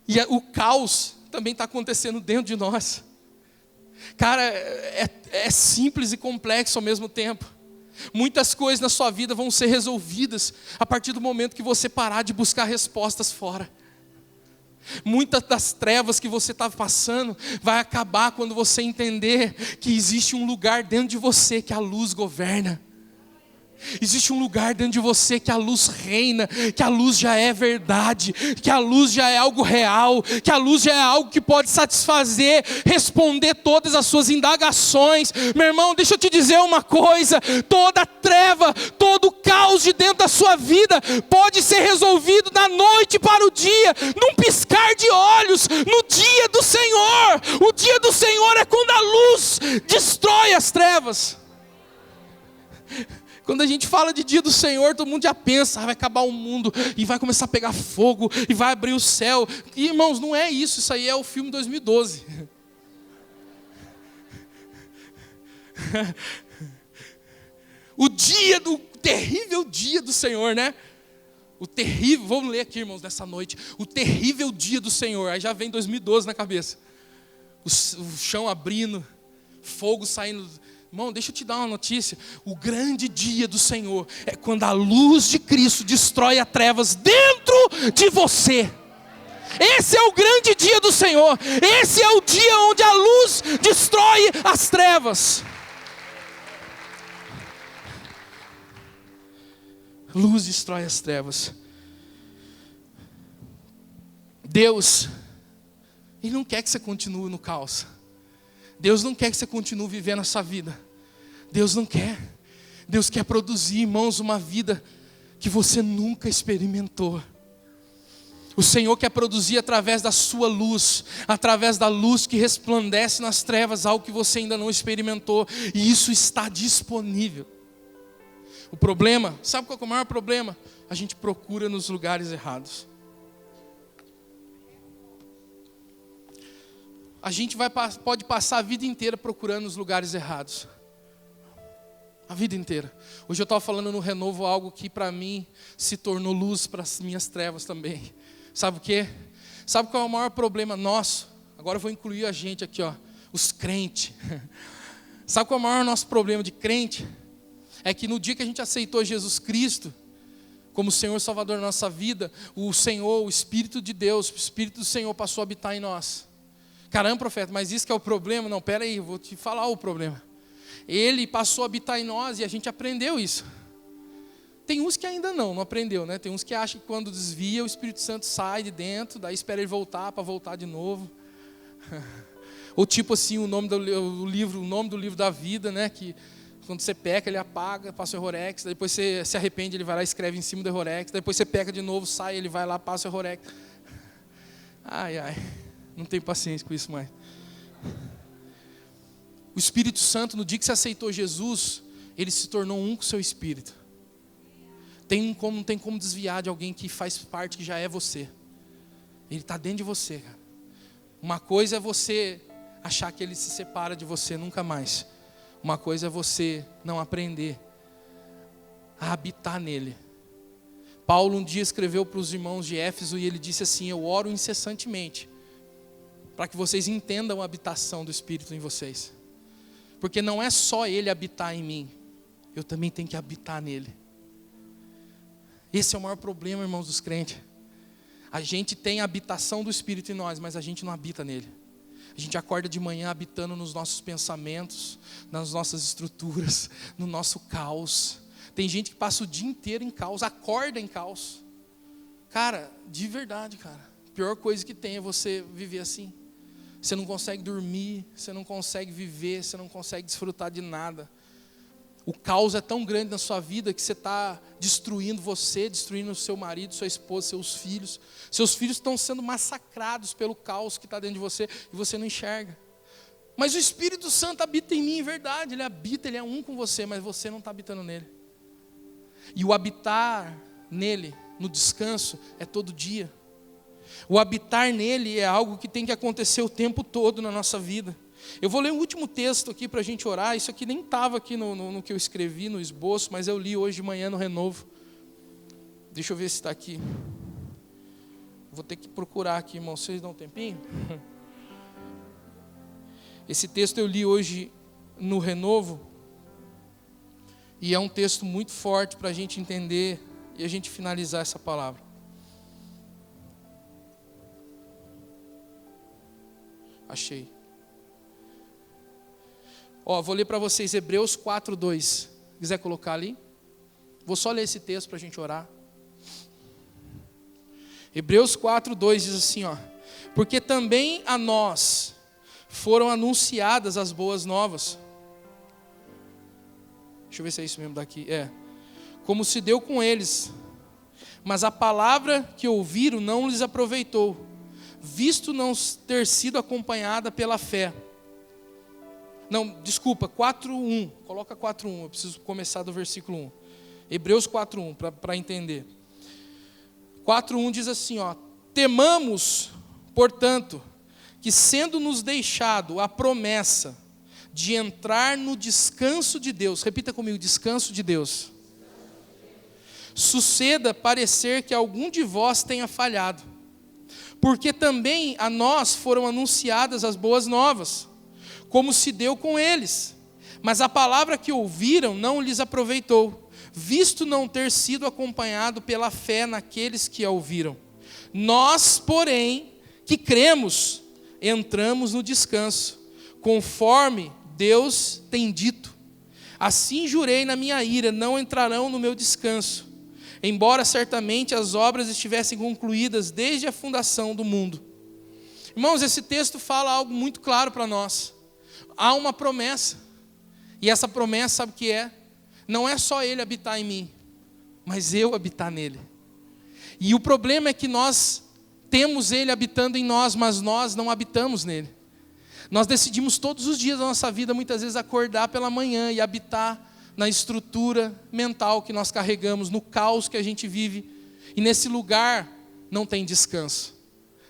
E o caos também está acontecendo dentro de nós. Cara, é simples e complexo ao mesmo tempo. Muitas coisas na sua vida vão ser resolvidas a partir do momento que você parar de buscar respostas fora. Muitas das trevas que você está passando vai acabar quando você entender que existe um lugar dentro de você que a luz governa. Existe um lugar dentro de você que a luz reina, que a luz já é verdade, que a luz já é algo real, que a luz já é algo que pode satisfazer, responder todas as suas indagações. Meu irmão, deixa eu te dizer uma coisa, toda treva, todo caos de dentro da sua vida pode ser resolvido da noite para o dia, num piscar de olhos, no dia do Senhor. O dia do Senhor é quando a luz destrói as trevas. Quando a gente fala de dia do Senhor, todo mundo já pensa, vai acabar o mundo, e vai começar a pegar fogo, e vai abrir o céu. E, irmãos, não é isso, isso aí é o filme 2012. O terrível dia do Senhor, né? O terrível, vamos ler aqui, irmãos, nessa noite. O terrível dia do Senhor, aí já vem 2012 na cabeça. O chão abrindo, fogo saindo. Irmão, deixa eu te dar uma notícia. O grande dia do Senhor é quando a luz de Cristo destrói as trevas dentro de você. Esse é o grande dia do Senhor. Esse é o dia onde a luz destrói as trevas. Luz destrói as trevas. Deus, Ele não quer que você continue no caos. Deus não quer que você continue vivendo essa vida. Deus não quer. Deus quer produzir, irmãos, uma vida que você nunca experimentou. O Senhor quer produzir através da sua luz, através da luz que resplandece nas trevas, algo que você ainda não experimentou. E isso está disponível. O problema, sabe qual é o maior problema? A gente procura nos lugares errados. A gente pode passar a vida inteira procurando os lugares errados. A vida inteira. Hoje eu estava falando no Renovo algo que para mim se tornou luz para as minhas trevas também. Sabe o quê? Sabe qual é o maior problema nosso? Agora eu vou incluir a gente aqui, ó, os crentes. Sabe qual é o maior nosso problema de crente? É que no dia que a gente aceitou Jesus Cristo como Senhor e Salvador da nossa vida, o Senhor, o Espírito de Deus, o Espírito do Senhor passou a habitar em nós. Caramba, profeta, mas isso que é o problema? Não, pera aí, vou te falar o problema. Ele passou a habitar em nós e a gente aprendeu isso. Tem uns que ainda não aprendeu, né? Tem uns que acham que quando desvia, o Espírito Santo sai de dentro, daí espera ele voltar para voltar de novo. Ou tipo assim, o nome do livro da vida, né? Que quando você peca, ele apaga, passa o Errorex, depois você se arrepende, ele vai lá e escreve em cima do Errorex, depois você peca de novo, sai, ele vai lá, passa o Errorex. Ai, não tenho paciência com isso mais. O Espírito Santo, no dia que você aceitou Jesus, ele se tornou um com o seu Espírito. Não tem como desviar de alguém que faz parte, que já é você. Ele está dentro de você, cara. Uma coisa é você achar que ele se separa de você nunca mais. Uma coisa é você não aprender a habitar nele. Paulo um dia escreveu para os irmãos de Éfeso e ele disse assim: eu oro incessantemente para que vocês entendam a habitação do Espírito em vocês. Porque não é só ele habitar em mim, eu também tenho que habitar nele. Esse é o maior problema, irmãos, dos crentes. A gente tem a habitação do Espírito em nós, mas a gente não habita nele. A gente acorda de manhã habitando nos nossos pensamentos, nas nossas estruturas, no nosso caos. Tem gente que passa o dia inteiro em caos, acorda em caos. Cara, de verdade, cara. A pior coisa que tem é você viver assim. Você não consegue dormir, você não consegue viver, você não consegue desfrutar de nada. O caos é tão grande na sua vida que você está destruindo você, destruindo o seu marido, sua esposa, seus filhos. Seus filhos estão sendo massacrados pelo caos que está dentro de você e você não enxerga. Mas o Espírito Santo habita em mim, em verdade. Ele habita, ele é um com você, mas você não está habitando nele. E o habitar nele, no descanso, é todo dia. O habitar nele é algo que tem que acontecer o tempo todo na nossa vida. Eu vou ler o último texto aqui para a gente orar. Isso aqui nem estava aqui no que eu escrevi, no esboço, mas eu li hoje de manhã no Renovo. Deixa eu ver se está aqui. Vou ter que procurar aqui, irmão. Vocês dão um tempinho? Esse texto eu li hoje no Renovo. E é um texto muito forte para a gente entender e a gente finalizar essa palavra. Achei. Vou ler para vocês Hebreus 4:2. Quiser colocar ali? Vou só ler esse texto para a gente orar. Hebreus 4:2 diz assim, porque também a nós foram anunciadas as boas novas. Deixa eu ver se é isso mesmo daqui. Como se deu com eles. Mas a palavra que ouviram não lhes aproveitou, visto não ter sido acompanhada pela fé. Não, desculpa, 4:1. Coloca 4:1, eu preciso começar do versículo 1. Hebreus 4:1, para entender. 4:1 diz assim, temamos, portanto, que sendo nos deixado a promessa de entrar no descanso de Deus, repita comigo, descanso de Deus, suceda parecer que algum de vós tenha falhado, porque também a nós foram anunciadas as boas novas, como se deu com eles, mas a palavra que ouviram não lhes aproveitou, visto não ter sido acompanhado pela fé naqueles que a ouviram. Nós, porém, que cremos, entramos no descanso, conforme Deus tem dito. Assim jurei na minha ira, não entrarão no meu descanso, embora certamente as obras estivessem concluídas desde a fundação do mundo. Irmãos, esse texto fala algo muito claro para nós. Há uma promessa, e essa promessa, sabe o que é? Não é só Ele habitar em mim, mas eu habitar nele. E o problema é que nós temos Ele habitando em nós, mas nós não habitamos nele. Nós decidimos todos os dias da nossa vida, muitas vezes, acordar pela manhã e habitar na estrutura mental que nós carregamos, no caos que a gente vive. E nesse lugar não tem descanso,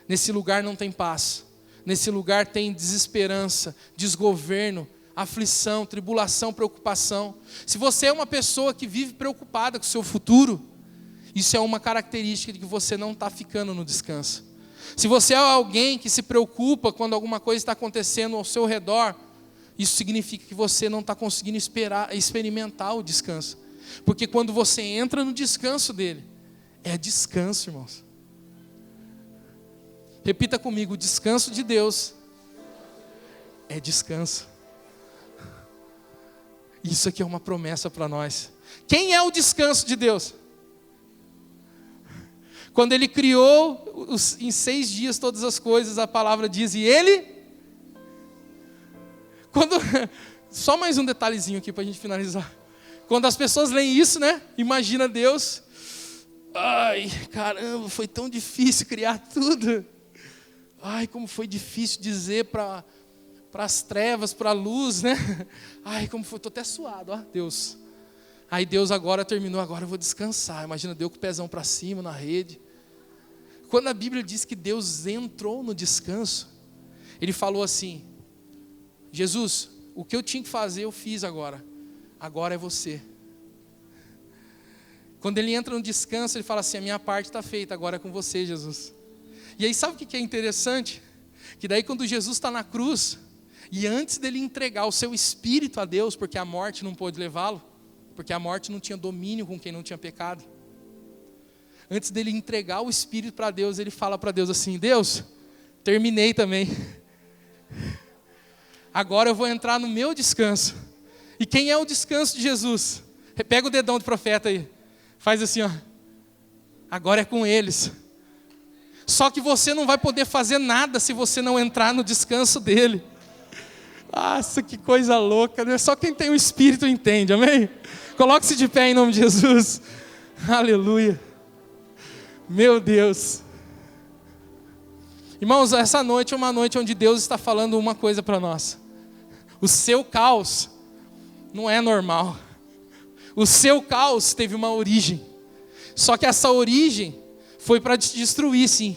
nesse lugar não tem paz. Nesse lugar tem desesperança, desgoverno, aflição, tribulação, preocupação. Se você é uma pessoa que vive preocupada com o seu futuro, isso é uma característica de que você não está ficando no descanso. Se você é alguém que se preocupa quando alguma coisa está acontecendo ao seu redor, isso significa que você não está conseguindo experimentar o descanso. Porque quando você entra no descanso dele, é descanso, irmãos. Repita comigo, o descanso de Deus é descanso. Isso aqui é uma promessa para nós. Quem é o descanso de Deus? Quando Ele criou em 6 dias todas as coisas, a palavra diz, e Ele... Só mais um detalhezinho aqui para a gente finalizar. Quando as pessoas leem isso, né? Imagina Deus... Ai, caramba, foi tão difícil criar tudo. Ai, como foi difícil dizer para as trevas, para a luz, né? Ai, como foi, estou até suado, ó, Deus. Aí Deus agora terminou, agora eu vou descansar. Imagina Deus com o pezão para cima na rede. Quando a Bíblia diz que Deus entrou no descanso, Ele falou assim, Jesus, o que eu tinha que fazer eu fiz agora é você. Quando Ele entra no descanso, Ele fala assim, a minha parte está feita, agora é com você, Jesus. E aí sabe o que é interessante? Que daí quando Jesus está na cruz, e antes dele entregar o seu espírito a Deus, porque a morte não pôde levá-lo, porque a morte não tinha domínio com quem não tinha pecado. Antes dele entregar o espírito para Deus, ele fala para Deus assim, Deus, terminei também. Agora eu vou entrar no meu descanso. E quem é o descanso de Jesus? Pega o dedão do profeta aí. Faz assim, ó. Agora é com eles. Só que você não vai poder fazer nada se você não entrar no descanso dele. Nossa, que coisa louca, né? Só quem tem o Espírito entende, amém? Coloque-se de pé em nome de Jesus. Aleluia. Meu Deus. Irmãos, essa noite é uma noite onde Deus está falando uma coisa para nós. O seu caos não é normal. O seu caos teve uma origem. Só que essa origem foi para te destruir, sim.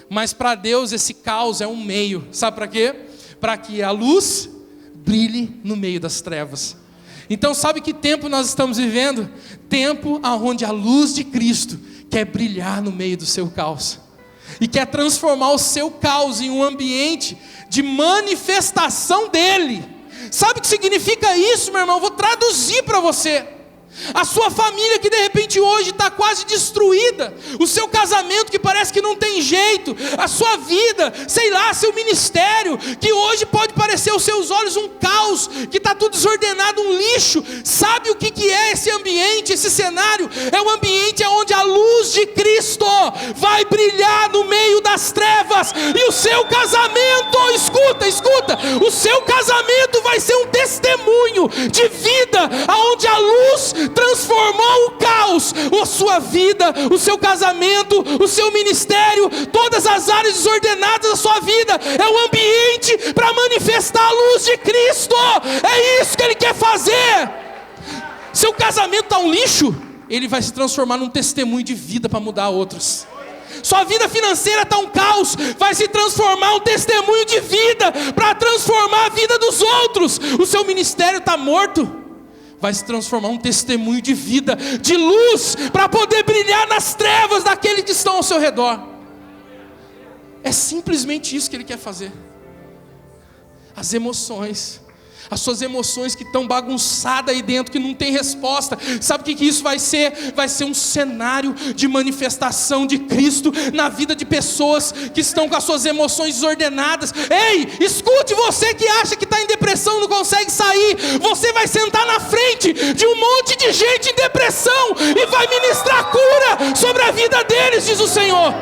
Mas para Deus esse caos é um meio. Sabe para quê? Para que a luz brilhe no meio das trevas. Então sabe que tempo nós estamos vivendo? Tempo onde a luz de Cristo quer brilhar no meio do seu caos. E quer transformar o seu caos em um ambiente de manifestação dEle. Sabe o que significa isso, meu irmão? Eu vou traduzir para você. A sua família que de repente hoje está quase destruída, o seu casamento que parece que não tem jeito, a sua vida, sei lá, seu ministério, que hoje pode parecer aos seus olhos um caos, que está tudo desordenado, um lixo. Sabe o que é esse ambiente, esse cenário? É um ambiente onde a luz de Cristo vai brilhar no meio das trevas, e o seu casamento, escuta, o seu casamento vai ser um testemunho de vida, onde a luz transformou o caos, a sua vida, o seu casamento, o seu ministério, todas as áreas desordenadas da sua vida, é um ambiente para manifestar a luz de Cristo. É isso que Ele quer fazer. Seu casamento está um lixo, ele vai se transformar num testemunho de vida para mudar outros. Sua vida financeira está um caos, vai se transformar um testemunho de vida para transformar a vida dos outros. O seu ministério está morto, vai se transformar um testemunho de vida, de luz, para poder brilhar nas trevas daqueles que estão ao seu redor. É simplesmente isso que Ele quer fazer. As emoções, as suas emoções que estão bagunçadas aí dentro, que não tem resposta, sabe o que isso vai ser? Vai ser um cenário de manifestação de Cristo na vida de pessoas que estão com as suas emoções desordenadas. Ei, escute, você que acha que está em depressão, não consegue sair, você vai sentar na frente de um monte de gente em depressão e vai ministrar cura sobre a vida deles, diz o Senhor.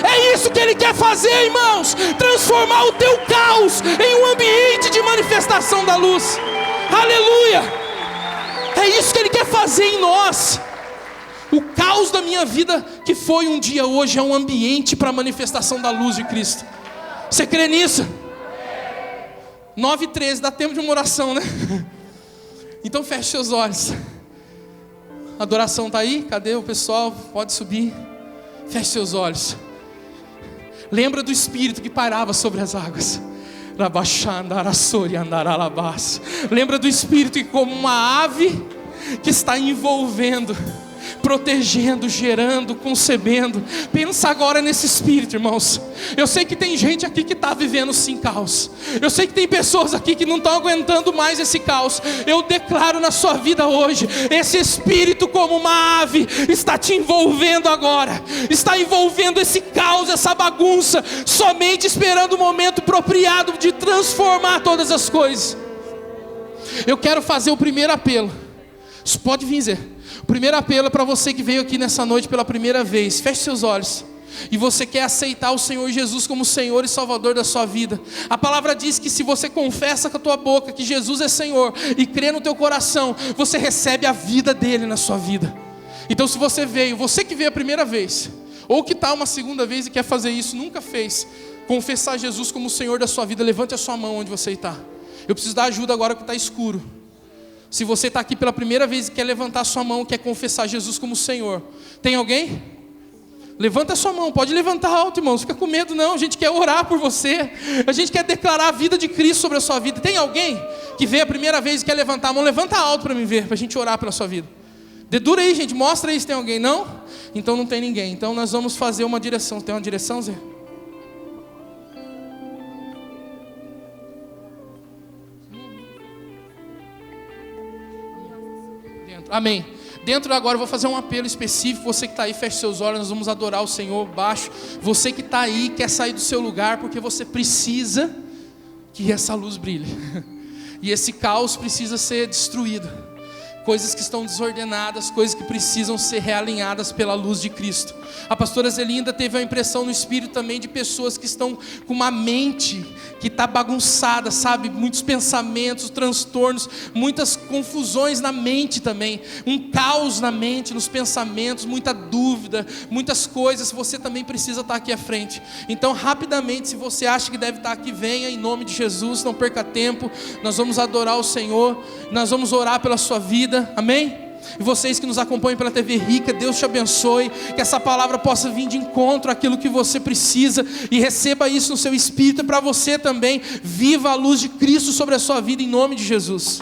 É isso que Ele quer fazer, irmãos, transformar o teu caos em um ambiente de manifestação da luz. Aleluia. É isso que Ele quer fazer em nós. O caos da minha vida, que foi um dia, hoje é um ambiente para a manifestação da luz de Cristo. Você crê nisso? 9h13, dá tempo de uma oração, né? Então feche seus olhos. A adoração está aí? Cadê o pessoal? Pode subir. Feche seus olhos. Lembra do Espírito que pairava sobre as águas. Lembra do Espírito que, como uma ave que está envolvendo, protegendo, gerando, concebendo. Pensa agora nesse Espírito, irmãos. Eu sei que tem gente aqui que está vivendo sim caos. Eu sei que tem pessoas aqui que não estão aguentando mais esse caos. Eu declaro na sua vida hoje, esse Espírito como uma ave está te envolvendo agora. Está envolvendo esse caos, essa bagunça, somente esperando o momento apropriado de transformar todas as coisas. Eu quero fazer o primeiro apelo. Pode vir, Zé. O primeiro apelo é para você que veio aqui nessa noite pela primeira vez. Feche seus olhos. E você quer aceitar o Senhor Jesus como Senhor e Salvador da sua vida. A palavra diz que se você confessa com a tua boca que Jesus é Senhor e crê no teu coração, você recebe a vida dele na sua vida. Então se você que veio a primeira vez, ou que está uma segunda vez e quer fazer isso, nunca fez, confessar Jesus como Senhor da sua vida, levante a sua mão onde você está. Eu preciso dar ajuda agora que está escuro. Se você está aqui pela primeira vez e quer levantar a sua mão, quer confessar Jesus como Senhor, tem alguém? Levanta a sua mão, pode levantar alto, irmãos, fica com medo não, a gente quer orar por você, a gente quer declarar a vida de Cristo sobre a sua vida. Tem alguém que veio a primeira vez e quer levantar a mão? Levanta alto para me ver, para a gente orar pela sua vida. Dedura aí, gente, mostra aí se tem alguém. Não? Então não tem ninguém. Então nós vamos fazer uma direção. Tem uma direção, Zé? Amém. Dentro agora eu vou fazer um apelo específico. Você que está aí, feche seus olhos. Nós vamos adorar o Senhor baixo. Você que está aí, quer sair do seu lugar, porque você precisa que essa luz brilhe. E esse caos precisa ser destruído. Coisas que estão desordenadas, coisas que precisam ser realinhadas pela luz de Cristo. A pastora Zelinda teve a impressão no Espírito também de pessoas que estão com uma mente que está bagunçada, sabe? Muitos pensamentos, transtornos, muitas confusões na mente também. Um caos na mente, nos pensamentos, muita dúvida, muitas coisas. Você também precisa estar aqui à frente. Então rapidamente, se você acha que deve estar aqui, venha em nome de Jesus, não perca tempo. Nós vamos adorar o Senhor, nós vamos orar pela sua vida. Amém? E vocês que nos acompanham pela TV Rica, Deus te abençoe, que essa palavra possa vir de encontro àquilo que você precisa, e receba isso no seu espírito, para você também, viva a luz de Cristo sobre a sua vida, em nome de Jesus.